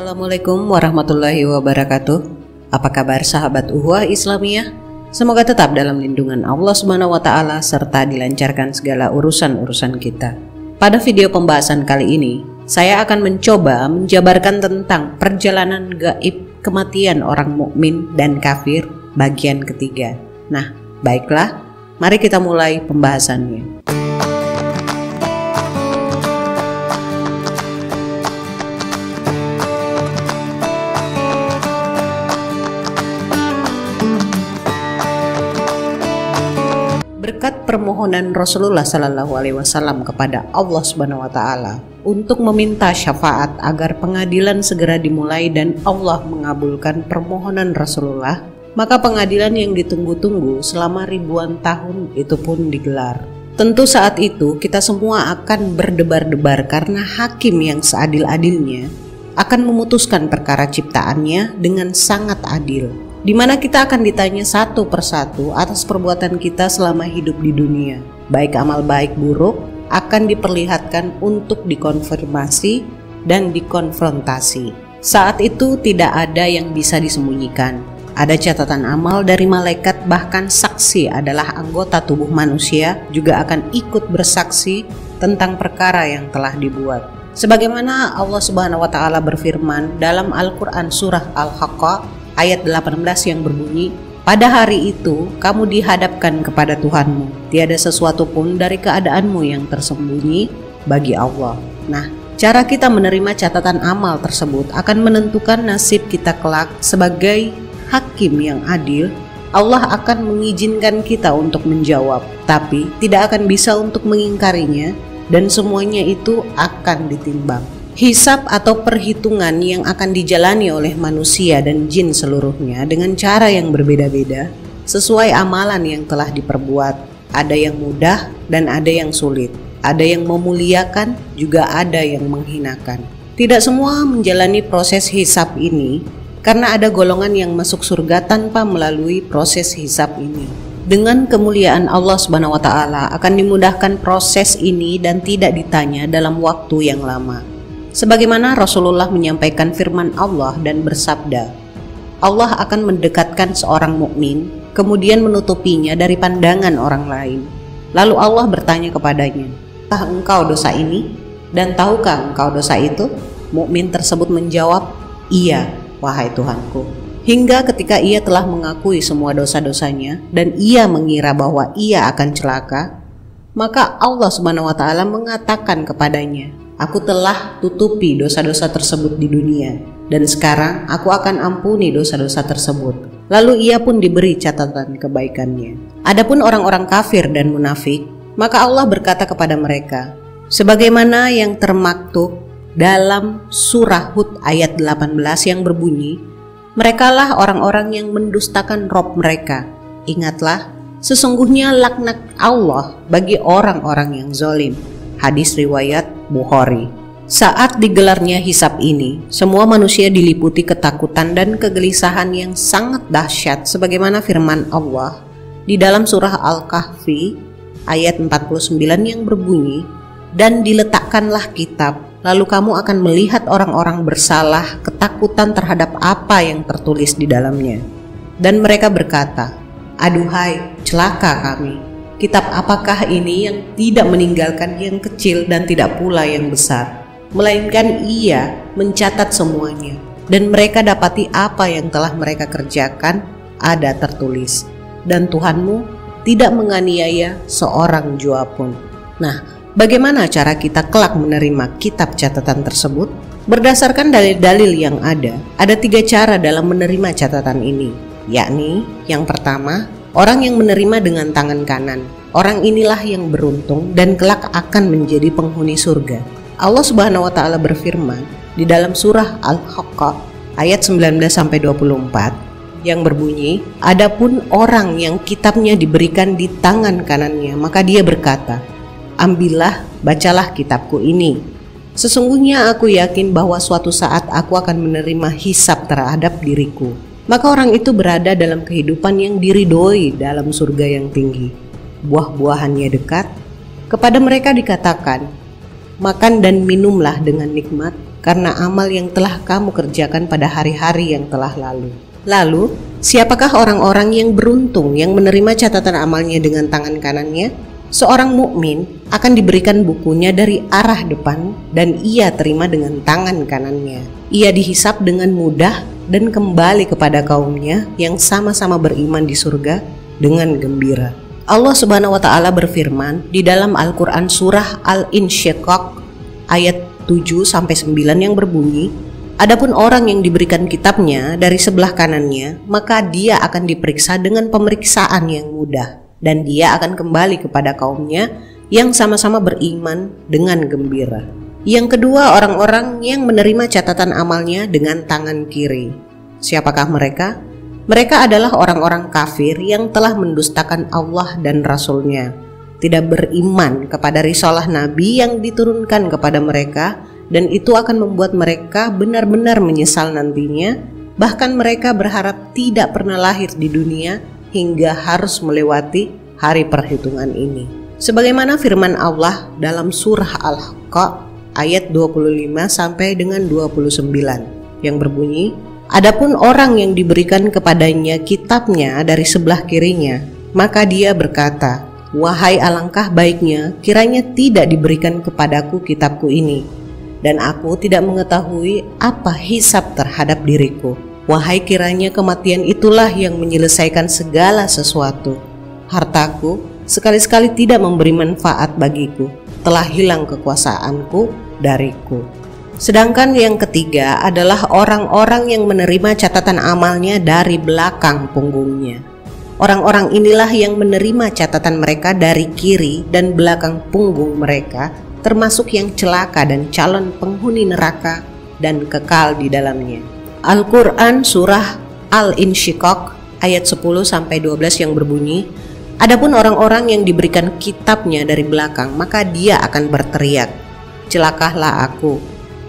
Assalamualaikum warahmatullahi wabarakatuh. Apa kabar sahabat Ukhuwah Islamiyah? Semoga tetap dalam lindungan Allah Subhanahu wa taala serta dilancarkan segala urusan-urusan kita. Pada video pembahasan kali ini, saya akan mencoba menjabarkan tentang perjalanan gaib kematian orang mukmin dan kafir bagian ketiga. Nah, baiklah, mari kita mulai pembahasannya. Berkat permohonan Rasulullah Sallallahu Alaihi Wasallam kepada Allah Subhanahu Wa Taala untuk meminta syafaat agar pengadilan segera dimulai dan Allah mengabulkan permohonan Rasulullah, maka pengadilan yang ditunggu-tunggu selama ribuan tahun itu pun digelar. Tentu saat itu kita semua akan berdebar-debar karena hakim yang seadil-adilnya akan memutuskan perkara ciptaannya dengan sangat adil, di mana kita akan ditanya satu persatu atas perbuatan kita selama hidup di dunia. Baik amal baik buruk akan diperlihatkan untuk dikonfirmasi dan dikonfrontasi. Saat itu tidak ada yang bisa disembunyikan. Ada catatan amal dari malaikat, bahkan saksi adalah anggota tubuh manusia juga akan ikut bersaksi tentang perkara yang telah dibuat. Sebagaimana Allah Subhanahu wa taala berfirman dalam Al-Qur'an surah Al-Haqqah ayat 18 yang berbunyi, "Pada hari itu kamu dihadapkan kepada Tuhanmu, tiada sesuatu pun dari keadaanmu yang tersembunyi bagi Allah." Nah, cara kita menerima catatan amal tersebut akan menentukan nasib kita kelak. Sebagai hakim yang adil, Allah akan mengizinkan kita untuk menjawab, tapi tidak akan bisa untuk mengingkarinya, dan semuanya itu akan ditimbang. Hisab atau perhitungan yang akan dijalani oleh manusia dan jin seluruhnya dengan cara yang berbeda-beda sesuai amalan yang telah diperbuat. Ada yang mudah dan ada yang sulit. Ada yang memuliakan, juga ada yang menghinakan. Tidak semua menjalani proses hisab ini karena ada golongan yang masuk surga tanpa melalui proses hisab ini. Dengan kemuliaan Allah Subhanahu wa taala akan dimudahkan proses ini dan tidak ditanya dalam waktu yang lama. Sebagaimana Rasulullah menyampaikan firman Allah dan bersabda, Allah akan mendekatkan seorang mukmin, kemudian menutupinya dari pandangan orang lain. Lalu Allah bertanya kepadanya, "Tahukah engkau dosa ini? Dan tahukah engkau dosa itu?" Mukmin tersebut menjawab, "Iya, wahai Tuhanku." Hingga ketika ia telah mengakui semua dosa-dosanya dan ia mengira bahwa ia akan celaka, maka Allah Subhanahu wa taala mengatakan kepadanya, "Aku telah tutupi dosa-dosa tersebut di dunia, dan sekarang aku akan ampuni dosa-dosa tersebut." Lalu ia pun diberi catatan kebaikannya. Adapun orang-orang kafir dan munafik, maka Allah berkata kepada mereka, sebagaimana yang termaktub dalam surah Hud ayat 18 yang berbunyi, "Merekalah orang-orang yang mendustakan Rob mereka. Ingatlah, sesungguhnya laknat Allah bagi orang-orang yang zalim." Hadis riwayat Bukhari. Saat digelarnya hisab ini, semua manusia diliputi ketakutan dan kegelisahan yang sangat dahsyat, sebagaimana firman Allah di dalam surah Al-Kahfi ayat 49 yang berbunyi, "Dan diletakkanlah kitab, lalu kamu akan melihat orang-orang bersalah ketakutan terhadap apa yang tertulis di dalamnya. Dan mereka berkata, aduhai, celaka kami. Kitab apakah ini yang tidak meninggalkan yang kecil dan tidak pula yang besar, melainkan ia mencatat semuanya, dan mereka dapati apa yang telah mereka kerjakan ada tertulis, dan Tuhanmu tidak menganiaya seorang jua pun." Nah, bagaimana cara kita kelak menerima kitab catatan tersebut? Berdasarkan dalil-dalil yang ada 3 cara dalam menerima catatan ini, yakni yang pertama, orang yang menerima dengan tangan kanan. Orang inilah yang beruntung dan kelak akan menjadi penghuni surga. Allah Subhanahu wa taala berfirman di dalam surah Al-Haqqah ayat 19-24 yang berbunyi, "Adapun orang yang kitabnya diberikan di tangan kanannya, maka dia berkata, ambillah, bacalah kitabku ini. Sesungguhnya aku yakin bahwa suatu saat aku akan menerima hisab terhadap diriku." Maka orang itu berada dalam kehidupan yang diridhoi dalam surga yang tinggi. Buah-buahannya dekat. Kepada mereka dikatakan, makan dan minumlah dengan nikmat, karena amal yang telah kamu kerjakan pada hari-hari yang telah lalu. Lalu, siapakah orang-orang yang beruntung yang menerima catatan amalnya dengan tangan kanannya? Seorang mukmin akan diberikan bukunya dari arah depan dan ia terima dengan tangan kanannya. Ia dihisap dengan mudah dan kembali kepada kaumnya yang sama-sama beriman di surga dengan gembira. Allah Subhanahu wa taala berfirman di dalam Al-Qur'an surah Al-Insyiqaq ayat 7-9 yang berbunyi, "Adapun orang yang diberikan kitabnya dari sebelah kanannya, maka dia akan diperiksa dengan pemeriksaan yang mudah dan dia akan kembali kepada kaumnya yang sama-sama beriman dengan gembira." Yang kedua, orang-orang yang menerima catatan amalnya dengan tangan kiri. Siapakah mereka? Mereka adalah orang-orang kafir yang telah mendustakan Allah dan Rasul-Nya, tidak beriman kepada risalah Nabi yang diturunkan kepada mereka, dan itu akan membuat mereka benar-benar menyesal nantinya. Bahkan mereka berharap tidak pernah lahir di dunia hingga harus melewati hari perhitungan ini. Sebagaimana firman Allah dalam surah Al-Haqqah ayat 25 sampai dengan 29 yang berbunyi, "Adapun orang yang diberikan kepadanya kitabnya dari sebelah kirinya, maka dia berkata, 'Wahai alangkah baiknya kiranya tidak diberikan kepadaku kitabku ini, dan aku tidak mengetahui apa hisab terhadap diriku. Wahai kiranya kematian itulah yang menyelesaikan segala sesuatu. Hartaku sekali-sekali tidak memberi manfaat bagiku, telah hilang kekuasaanku dariku.'" Sedangkan yang ketiga adalah orang-orang yang menerima catatan amalnya dari belakang punggungnya. Orang-orang inilah yang menerima catatan mereka dari kiri dan belakang punggung mereka, termasuk yang celaka dan calon penghuni neraka dan kekal di dalamnya. Al-Quran surah Al-Insyiqaq ayat 10-12 yang berbunyi, "Adapun orang-orang yang diberikan kitabnya dari belakang, maka dia akan berteriak, 'Celakalah aku,'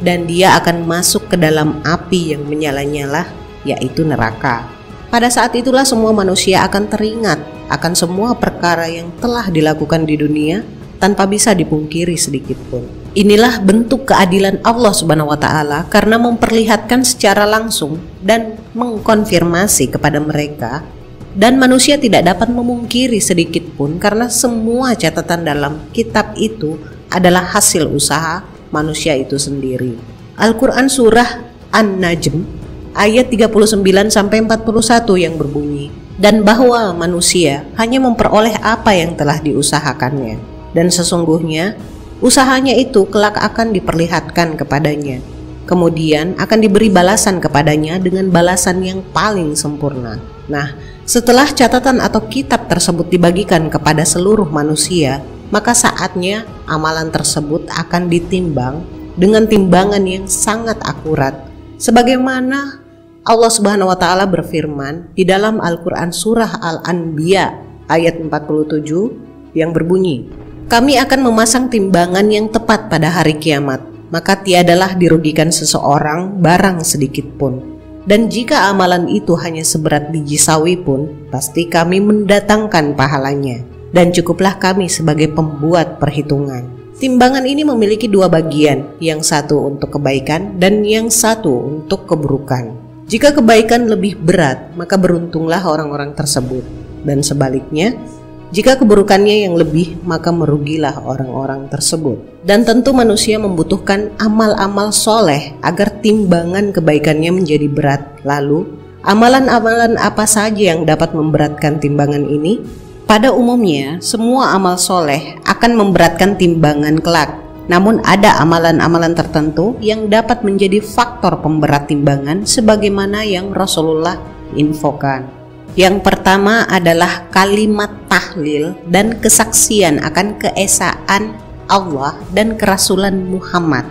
dan dia akan masuk ke dalam api yang menyala-nyala, yaitu neraka. Pada saat itulah semua manusia akan teringat akan semua perkara yang telah dilakukan di dunia tanpa bisa dipungkiri sedikit pun." Inilah bentuk keadilan Allah Subhanahu wa taala karena memperlihatkan secara langsung dan mengkonfirmasi kepada mereka, dan manusia tidak dapat memungkiri sedikit pun karena semua catatan dalam kitab itu adalah hasil usaha manusia itu sendiri. Al-Quran surah An-Najm ayat 39-41 yang berbunyi, "Dan bahwa manusia hanya memperoleh apa yang telah diusahakannya, dan sesungguhnya usahanya itu kelak akan diperlihatkan kepadanya, kemudian akan diberi balasan kepadanya dengan balasan yang paling sempurna." Nah, setelah catatan atau kitab tersebut dibagikan kepada seluruh manusia, maka saatnya amalan tersebut akan ditimbang dengan timbangan yang sangat akurat. Sebagaimana Allah Subhanahu wa taala berfirman di dalam Al-Qur'an surah Al-Anbiya ayat 47 yang berbunyi, "Kami akan memasang timbangan yang tepat pada hari kiamat, maka tiadalah dirugikan seseorang barang sedikit pun. Dan jika amalan itu hanya seberat biji sawi pun, pasti kami mendatangkan pahalanya. Dan cukuplah kami sebagai pembuat perhitungan." Timbangan ini memiliki dua bagian, yang satu untuk kebaikan dan yang satu untuk keburukan. Jika kebaikan lebih berat, maka beruntunglah orang-orang tersebut, dan sebaliknya, jika keburukannya yang lebih, maka merugilah orang-orang tersebut. Dan tentu manusia membutuhkan amal-amal soleh agar timbangan kebaikannya menjadi berat. Lalu, amalan-amalan apa saja yang dapat memberatkan timbangan ini? Pada umumnya, semua amal soleh akan memberatkan timbangan kelak. Namun ada amalan-amalan tertentu yang dapat menjadi faktor pemberat timbangan sebagaimana yang Rasulullah infokan. Yang pertama adalah kalimat tahlil dan kesaksian akan keesaan Allah dan kerasulan Muhammad.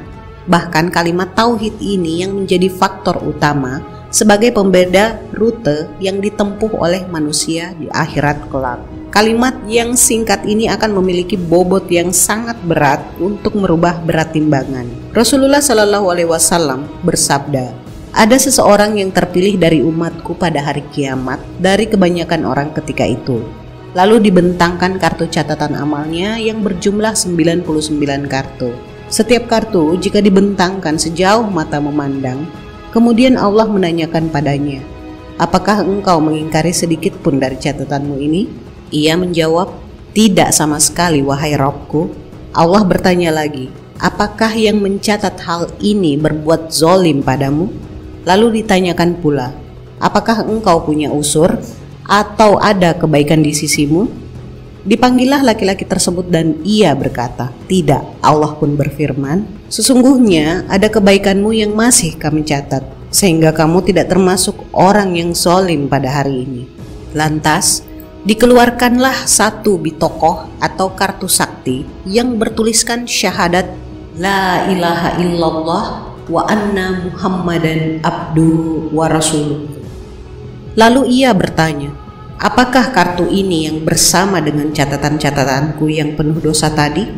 Bahkan kalimat tauhid ini yang menjadi faktor utama sebagai pembeda rute yang ditempuh oleh manusia di akhirat kelak. Kalimat yang singkat ini akan memiliki bobot yang sangat berat untuk merubah berat timbangan. Rasulullah Shallallahu Alaihi Wasallam bersabda, "Ada seseorang yang terpilih dari umatku pada hari kiamat dari kebanyakan orang ketika itu." Lalu dibentangkan kartu catatan amalnya yang berjumlah 99 kartu. Setiap kartu jika dibentangkan sejauh mata memandang, kemudian Allah menanyakan padanya, apakah engkau mengingkari sedikit pun dari catatanmu ini? Ia menjawab, tidak sama sekali wahai Rabbku. Allah bertanya lagi, apakah yang mencatat hal ini berbuat zolim padamu? Lalu ditanyakan pula, apakah engkau punya usur atau ada kebaikan di sisimu? Dipanggillah laki-laki tersebut dan ia berkata, tidak. Allah pun berfirman, sesungguhnya ada kebaikanmu yang masih kami catat, sehingga kamu tidak termasuk orang yang zolim pada hari ini. Lantas dikeluarkanlah satu bitokoh atau kartu sakti yang bertuliskan syahadat La ilaha illallah wa anna Muhammadan abduhu wa rasuluh. Lalu ia bertanya, apakah kartu ini yang bersama dengan catatan-catatanku yang penuh dosa tadi?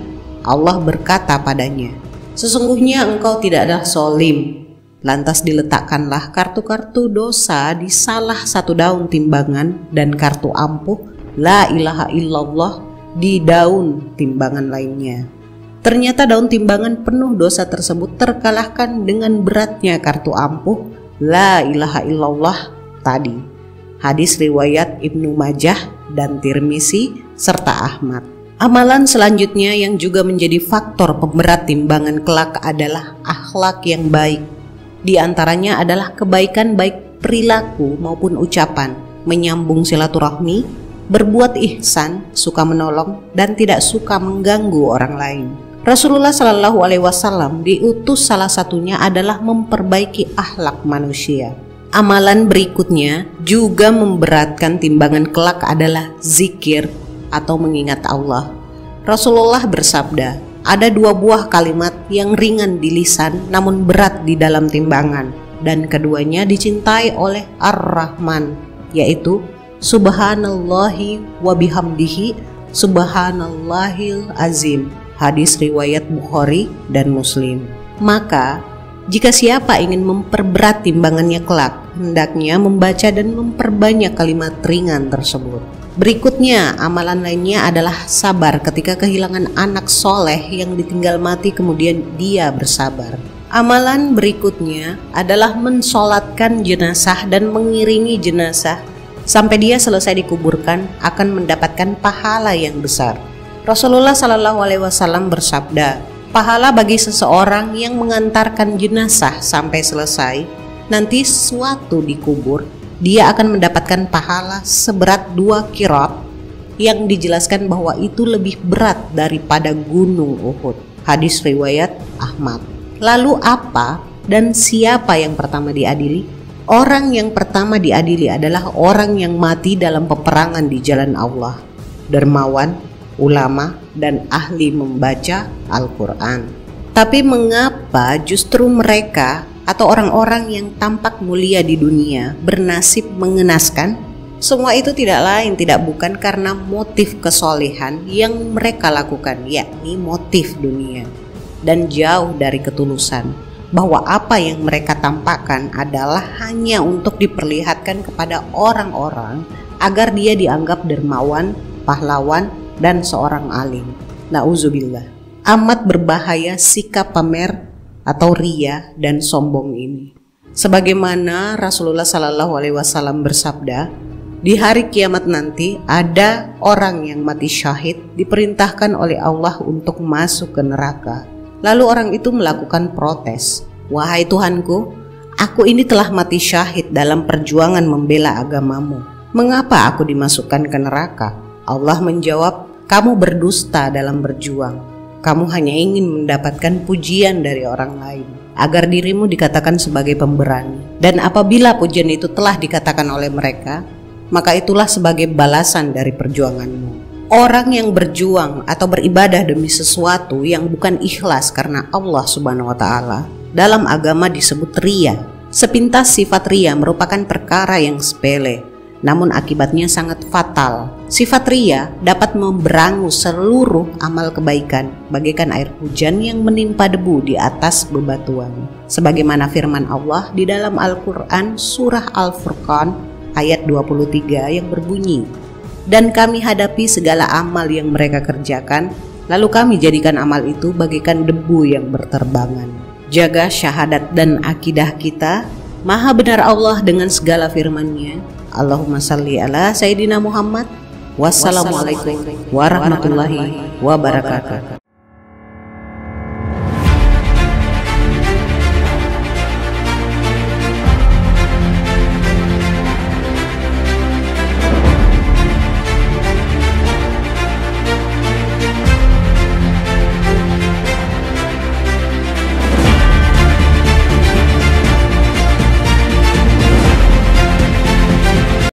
Allah berkata padanya, sesungguhnya engkau tidak ada zolim. Lantas diletakkanlah kartu-kartu dosa di salah satu daun timbangan dan kartu ampuh La ilaha illallah di daun timbangan lainnya. Ternyata daun timbangan penuh dosa tersebut terkalahkan dengan beratnya kartu ampuh La ilaha illallah tadi. Hadis riwayat Ibnu Majah dan Tirmizi serta Ahmad. Amalan selanjutnya yang juga menjadi faktor pemberat timbangan kelak adalah akhlak yang baik. Di antaranya adalah kebaikan baik perilaku maupun ucapan, menyambung silaturahmi, berbuat ihsan, suka menolong, dan tidak suka mengganggu orang lain. Rasulullah Shallallahu Alaihi Wasallam diutus salah satunya adalah memperbaiki akhlak manusia. Amalan berikutnya juga memberatkan timbangan kelak adalah zikir atau mengingat Allah. Rasulullah bersabda, ada dua buah kalimat yang ringan di lisan namun berat di dalam timbangan, dan keduanya dicintai oleh Ar-Rahman, yaitu Subhanallahi wa bihamdihi Subhanallahil azim. Hadis riwayat Bukhari dan Muslim. Maka jika siapa ingin memperberat timbangannya kelak, hendaknya membaca dan memperbanyak kalimat ringan tersebut. Berikutnya, amalan lainnya adalah sabar ketika kehilangan anak soleh yang ditinggal mati kemudian dia bersabar. Amalan berikutnya adalah mensolatkan jenazah dan mengiringi jenazah sampai dia selesai dikuburkan akan mendapatkan pahala yang besar. Rasulullah Shallallahu Alaihi Wasallam bersabda, pahala bagi seseorang yang mengantarkan jenazah sampai selesai, nanti suatu dikubur, dia akan mendapatkan pahala seberat 2 qirat, yang dijelaskan bahwa itu lebih berat daripada gunung Uhud. Hadis riwayat Ahmad. Lalu apa dan siapa yang pertama diadili? Orang yang pertama diadili adalah orang yang mati dalam peperangan di jalan Allah, dermawan, ulama, dan ahli membaca Al-Quran. Tapi mengapa justru mereka atau orang-orang yang tampak mulia di dunia bernasib mengenaskan? Semua itu tidak lain tidak bukan karena motif kesolehan yang mereka lakukan, yakni motif dunia, dan jauh dari ketulusan, bahwa apa yang mereka tampakkan adalah hanya untuk diperlihatkan kepada orang-orang agar dia dianggap dermawan, pahlawan, dan seorang alim. Nauzubillah. Amat berbahaya sikap pamer atau ria dan sombong ini. Sebagaimana Rasulullah Shallallahu Alaihi Wasallam bersabda, di hari kiamat nanti ada orang yang mati syahid diperintahkan oleh Allah untuk masuk ke neraka. Lalu orang itu melakukan protes, wahai Tuhanku, aku ini telah mati syahid dalam perjuangan membela agamamu. Mengapa aku dimasukkan ke neraka? Allah menjawab, kamu berdusta dalam berjuang. Kamu hanya ingin mendapatkan pujian dari orang lain, agar dirimu dikatakan sebagai pemberani. Dan apabila pujian itu telah dikatakan oleh mereka, maka itulah sebagai balasan dari perjuanganmu. Orang yang berjuang atau beribadah demi sesuatu yang bukan ikhlas karena Allah Subhanahu wa Ta'ala, dalam agama disebut riya. Sepintas sifat riya merupakan perkara yang sepele, namun akibatnya sangat fatal. Sifat riya dapat memberangus seluruh amal kebaikan bagaikan air hujan yang menimpa debu di atas bebatuan. Sebagaimana firman Allah di dalam Al-Quran surah Al-Furqan ayat 23 yang berbunyi, dan kami hadapi segala amal yang mereka kerjakan lalu kami jadikan amal itu bagaikan debu yang berterbangan. Jaga syahadat dan akidah kita. Maha benar Allah dengan segala firman-Nya. Allahumma salli ala Sayyidina Muhammad. Wassalamualaikum warahmatullahi wabarakatuh.